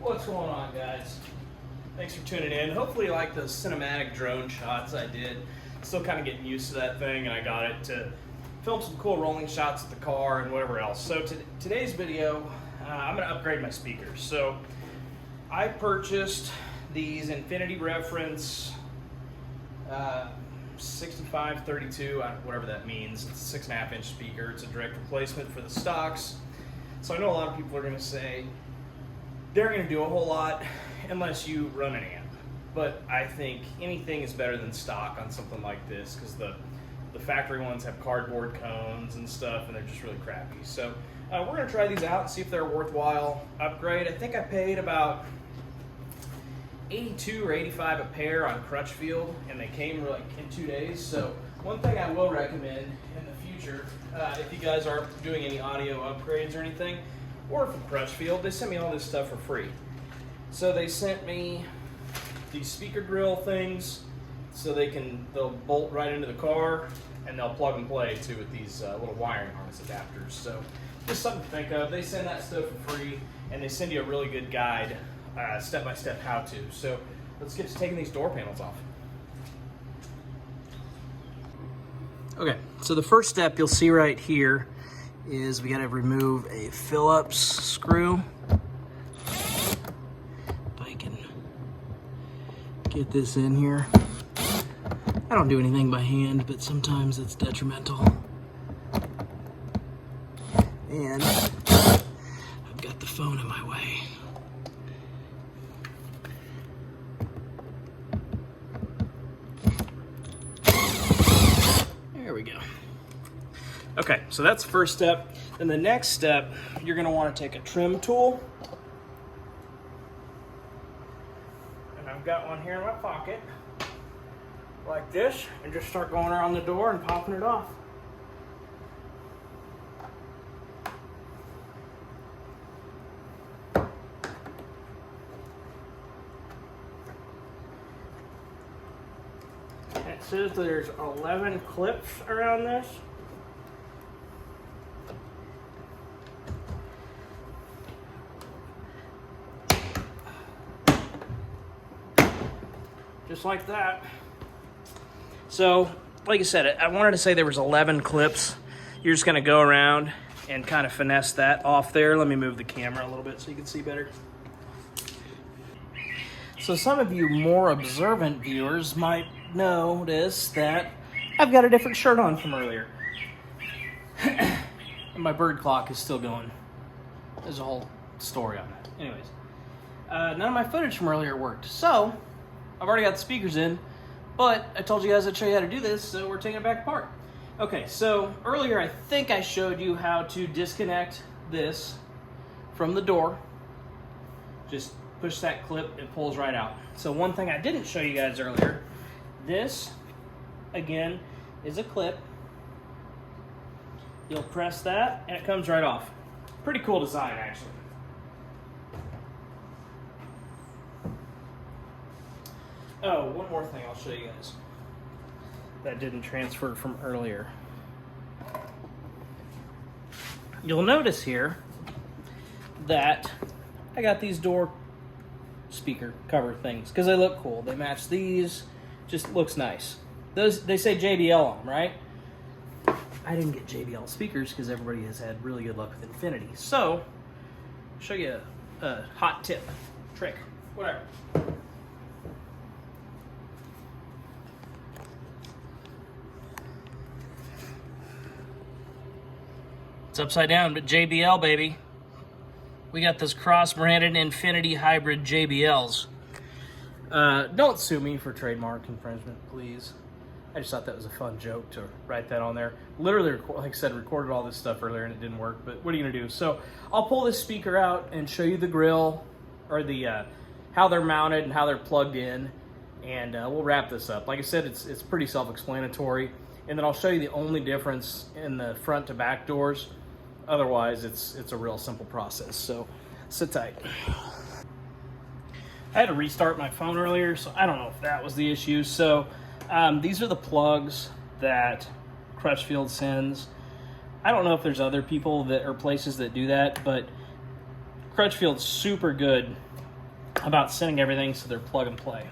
What's going on, guys? Thanks for tuning in. Hopefully you like those cinematic drone shots I did. Still kind of getting used to that thing, and I got it to film some cool rolling shots of the car and whatever else. So today's video, I'm going to upgrade my speakers. So I purchased these Infinity Reference 6532, whatever that means. It's a 6.5-inch speaker. It's a direct replacement for the stocks. So I know a lot of people are going to say they're going to do a whole lot unless you run an amp. But I think anything is better than stock on something like this, because the factory ones have cardboard cones and stuff, and they're just really crappy. So we're going to try these out and see if they're a worthwhile upgrade. I think I paid about $82 or $85 a pair on Crutchfield, and they came like in 2 days. So one thing I will recommend in the future, if you guys are doing any audio upgrades or anything, or from Crutchfield, they sent me all this stuff for free. So they sent me these speaker grill things, so they'll bolt right into the car, and they'll plug and play too with these little wiring harness adapters. So just something to think of. They send that stuff for free, and they send you a really good guide, step-by-step how-to. So let's get to taking these door panels off. Okay, so the first step you'll see right here is we got to remove a Phillips screw. If I can get this in here. I don't do anything by hand, but sometimes it's detrimental. And I've got the phone in my way. There we go. Okay, so that's the first step. Then the next step, you're going to want to take a trim tool. And I've got one here in my pocket, like this, and just start going around the door and popping it off. It says there's 11 clips around this. Just like that. So, like I said, I wanted to say there was 11 clips. You're just going to go around and kind of finesse that off there. Let me move the camera a little bit so you can see better. So some of you more observant viewers might notice that I've got a different shirt on from earlier. And my bird clock is still going. There's a whole story on that. Anyways, none of my footage from earlier worked. So I've already got the speakers in, but I told you guys I'd show you how to do this, so we're taking it back apart. Okay, so earlier I think I showed you how to disconnect this from the door. Just push that clip, it pulls right out. So one thing I didn't show you guys earlier, this, again, is a clip. You'll press that, and it comes right off. Pretty cool design, actually. Oh, one more thing I'll show you guys that didn't transfer from earlier. You'll notice here that I got these door speaker cover things because they look cool. They match these, just looks nice. Those, they say JBL on them, right? I didn't get JBL speakers because everybody has had really good luck with Infinity. So, I'll show you a hot tip, trick, whatever. It's upside down, but JBL, baby. We got this cross-branded Infinity hybrid JBLs. Don't sue me for trademark infringement, please. I just thought that was a fun joke to write that on there. Literally, like I said, recorded all this stuff earlier and it didn't work, but what are you gonna do? So I'll pull this speaker out and show you the grill, or the how they're mounted and how they're plugged in, and we'll wrap this up. Like I said, it's pretty self-explanatory, and then I'll show you the only difference in the front to back doors. Otherwise, it's a real simple process, so sit tight. I had to restart my phone earlier, so I don't know if that was the issue. So these are the plugs that Crutchfield sends. I don't know if there's other people that or places that do that, but Crutchfield's super good about setting everything so they're plug and play.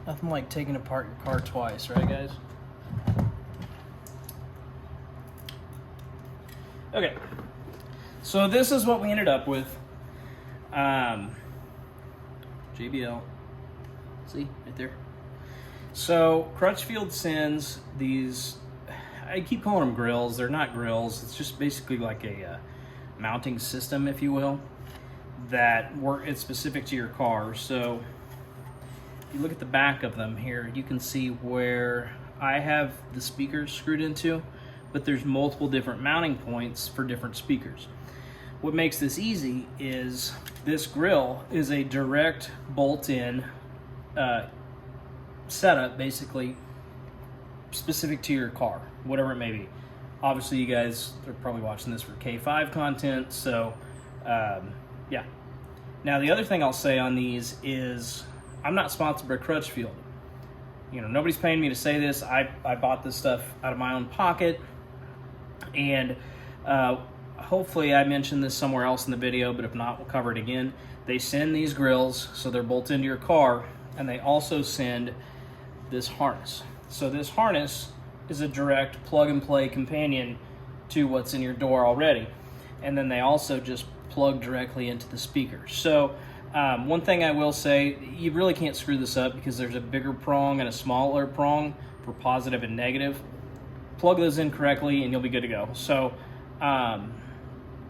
Nothing like taking apart your car twice, right guys? Okay, so this is what we ended up with. JBL, see, right there. So Crutchfield sends these, I keep calling them grills, they're not grills, it's just basically like a mounting system, if you will, that it's specific to your car. So if you look at the back of them here, you can see where I have the speakers screwed into, but there's multiple different mounting points for different speakers. What makes this easy is this grill is a direct bolt-in setup, basically specific to your car, whatever it may be. Obviously, you guys are probably watching this for K5 content, so yeah. Now, the other thing I'll say on these is I'm not sponsored by Crutchfield. You know, nobody's paying me to say this. I bought this stuff out of my own pocket, and hopefully I mentioned this somewhere else in the video, but if not, we'll cover it again. They send these grills, so they're bolted into your car, and they also send this harness. So this harness is a direct plug-and-play companion to what's in your door already. And then they also just plug directly into the speakers. So one thing I will say, you really can't screw this up because there's a bigger prong and a smaller prong for positive and negative. Plug those in correctly and you'll be good to go. So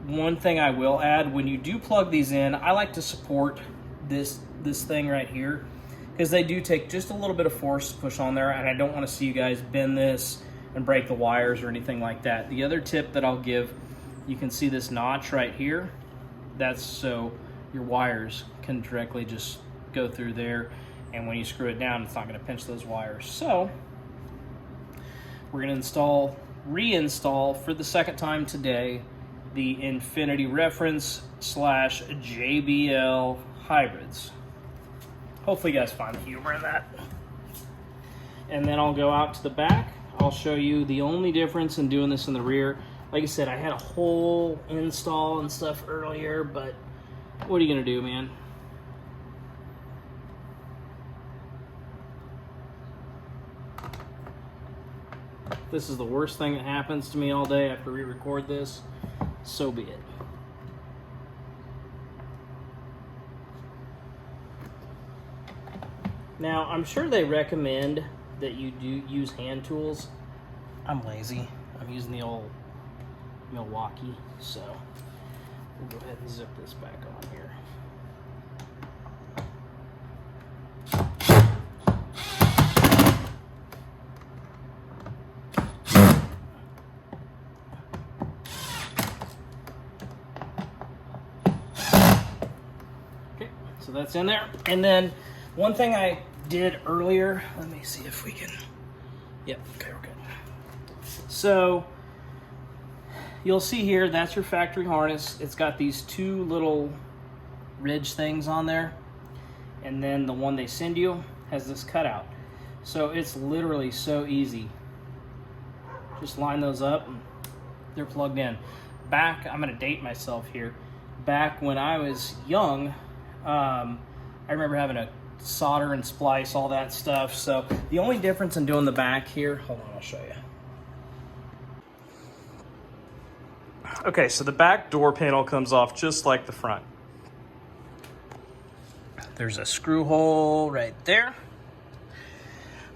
one thing I will add, when you do plug these in, I like to support this thing right here, because they do take just a little bit of force to push on there, and I don't want to see you guys bend this and break the wires or anything like that. The other tip that I'll give, you can see this notch right here. That's so your wires can directly just go through there, and when you screw it down, it's not going to pinch those wires. So we're going to reinstall for the second time today the Infinity Reference / JBL hybrids. Hopefully you guys find the humor in that. And then I'll go out to the back. I'll show you the only difference in doing this in the rear. Like I said, I had a whole install and stuff earlier, but what are you gonna do, man? This is the worst thing that happens to me all day after we record this. So be it. Now, I'm sure they recommend that you do use hand tools. I'm lazy. I'm using the old Milwaukee, so we'll go ahead and zip this back on here. Okay, so that's in there. And then one thing I did earlier, let me see if we can, yep, okay, we're good. So you'll see here, that's your factory harness. It's got these two little ridge things on there, and then the one they send you has this cutout. So it's literally so easy. Just line those up and they're plugged in. Back, I'm gonna date myself here. Back when I was young, I remember having to solder and splice all that stuff. So the only difference in doing the back here, hold on, I'll show you. Okay, so the back door panel comes off just like the front. There's a screw hole right there.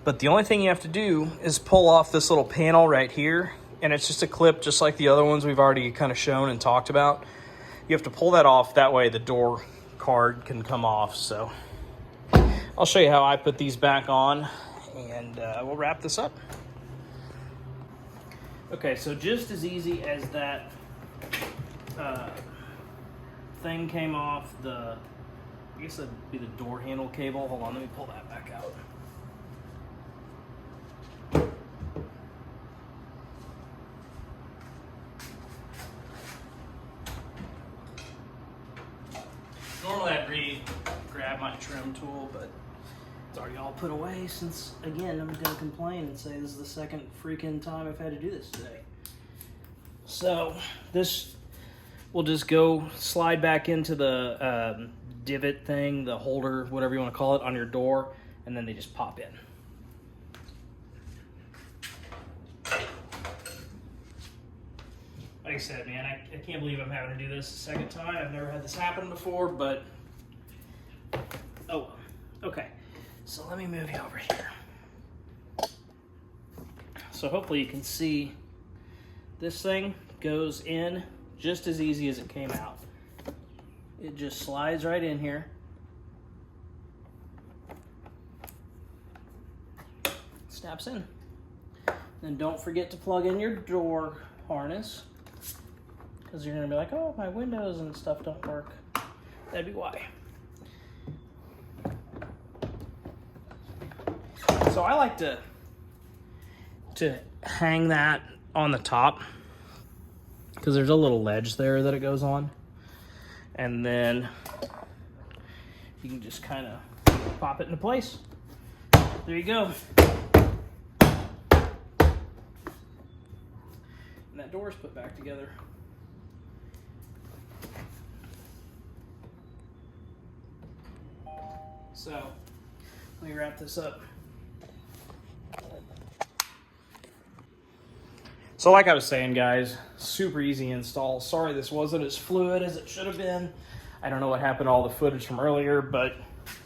But the only thing you have to do is pull off this little panel right here, and it's just a clip just like the other ones we've already kind of shown and talked about. You have to pull that off, that way the door card can come off. So I'll show you how I put these back on, and we'll wrap this up. Okay, so just as easy as that thing came off, I guess that'd be the door handle cable. Hold on, let me pull that back out. Normally I'd grab grab my trim tool, but it's already all put away since, again, I'm gonna complain and say this is the second freaking time I've had to do this today. So this will just go slide back into the divot thing, the holder, whatever you want to call it, on your door, and then they just pop in. Like I said, man, I can't believe I'm having to do this a second time. I've never had this happen before, but oh, okay. So let me move you over here. So hopefully you can see this thing goes in just as easy as it came out. It just slides right in here. Snaps in. Then don't forget to plug in your door harness, because you're gonna be like, oh, my windows and stuff don't work. That'd be why. So I like to hang that on the top, because there's a little ledge there that it goes on. And then you can just kind of pop it into place. There you go. And that door is put back together. So, let me wrap this up. So like I was saying, guys, super easy install. Sorry this wasn't as fluid as it should have been. I don't know what happened to all the footage from earlier, but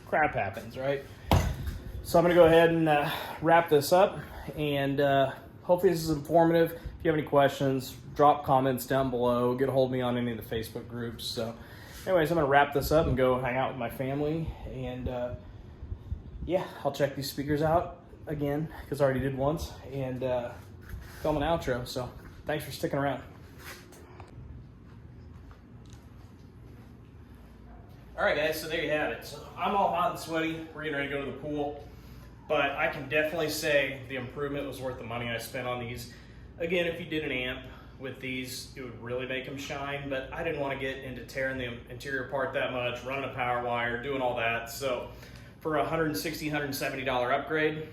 crap happens, right? So I'm gonna go ahead and wrap this up, and hopefully this is informative. If you have any questions, drop comments down below. Get a hold of me on any of the Facebook groups. So anyways, I'm gonna wrap this up and go hang out with my family, and yeah, I'll check these speakers out again, because I already did once, and film an outro. So thanks for sticking around. All right, guys, so there you have it. So I'm all hot and sweaty. We're getting ready to go to the pool, but I can definitely say the improvement was worth the money I spent on these. Again, if you did an amp with these, it would really make them shine, but I didn't want to get into tearing the interior apart that much, running a power wire, doing all that. So for a $160, $170 upgrade,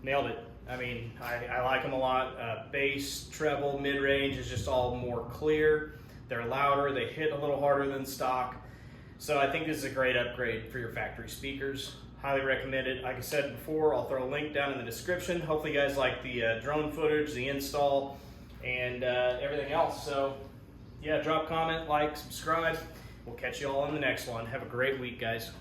nailed it. I mean, I like them a lot. Bass, treble, mid-range is just all more clear. They're louder, they hit a little harder than stock. So I think this is a great upgrade for your factory speakers. Highly recommend it. Like I said before, I'll throw a link down in the description. Hopefully you guys like the drone footage, the install, and everything else. So yeah, drop a comment, like, subscribe. We'll catch you all in the next one. Have a great week, guys.